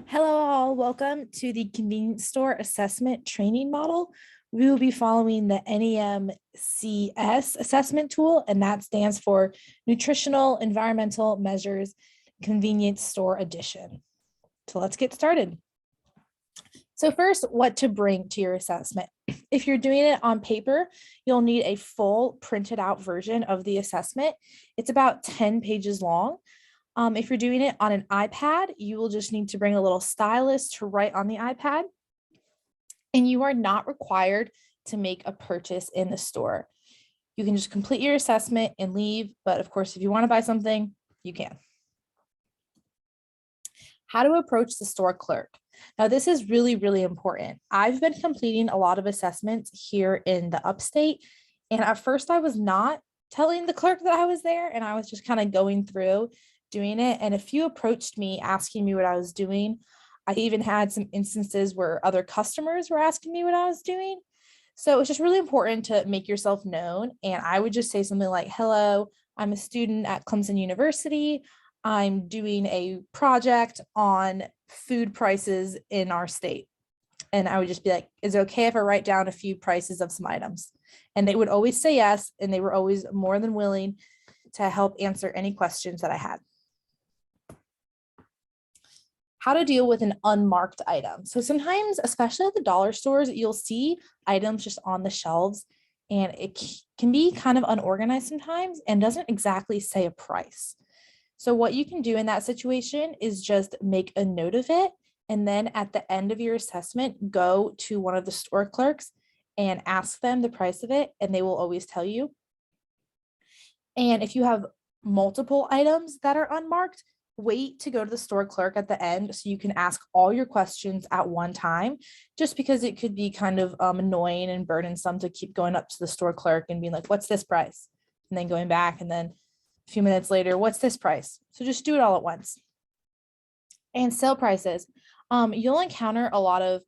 Hello all, welcome to the convenience store assessment training model. We will be following the NEMCS assessment tool, and that stands for Nutritional Environmental Measures Convenience Store Edition. So let's get started. So first, what to bring to your assessment. If you're doing it on paper, you'll need a full printed out version of the assessment. It's about 10 pages long. If you're doing it on an iPad, you will just need to bring a little stylus to write on the iPad. And you are not required to make a purchase in the store. You can just complete your assessment and leave. But of course, if you want to buy something, you can. How to approach the store clerk. Now, this is really, really important. I've been completing a lot of assessments here in the upstate. And at first I was not telling the clerk that I was there, and I was just kind of going through doing it. And a few approached me asking me what I was doing. I even had some instances where other customers were asking me what I was doing. So it's just really important to make yourself known. And I would just say something like, hello, I'm a student at Clemson University. I'm doing a project on food prices in our state. And I would just be like, is it okay if I write down a few prices of some items? And they would always say yes. And they were always more than willing to help answer any questions that I had. How to deal with an unmarked item. So sometimes, especially at the dollar stores, you'll see items just on the shelves, and it can be kind of unorganized sometimes and doesn't exactly say a price. So what you can do in that situation is just make a note of it. And then at the end of your assessment, go to one of the store clerks and ask them the price of it, and they will always tell you. And if you have multiple items that are unmarked, wait to go to the store clerk at the end so you can ask all your questions at one time, just because it could be kind of annoying and burdensome to keep going up to the store clerk and being like, what's this price? And then going back, and then a few minutes later, what's this price? So just do it all at once. And sale prices. You'll encounter a lot of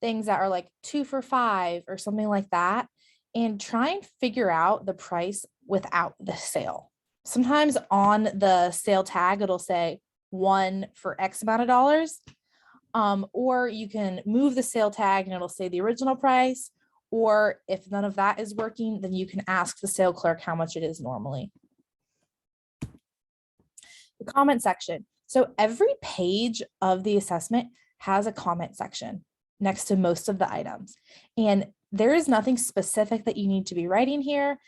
things that are like 2 for $5 or something like that, and try and figure out the price without the sale. Sometimes on the sale tag, it'll say 1 for X amount of dollars. Or you can move the sale tag and it'll say the original price. Or if none of that is working, then you can ask the sale clerk how much it is normally. The comment section. So every page of the assessment has a comment section next to most of the items. And there is nothing specific that you need to be writing here.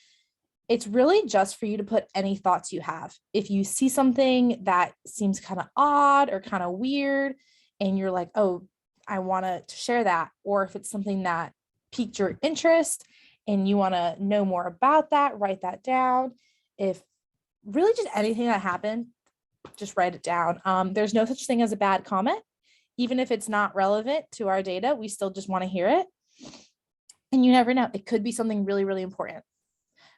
It's really just for you to put any thoughts you have. If you see something that seems kind of odd or kind of weird, and you're like, oh, I want to share that. Or if it's something that piqued your interest and you want to know more about that, write that down. If really just anything that happened, just write it down. There's no such thing as a bad comment. Even if it's not relevant to our data, we still just want to hear it. And you never know, it could be something really, really important.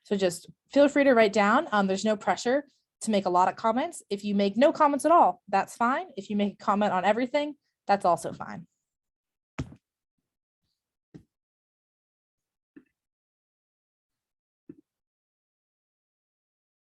So just feel free to write down. There's no pressure to make a lot of comments. If you make no comments at all, that's fine. If you make a comment on everything, that's also fine.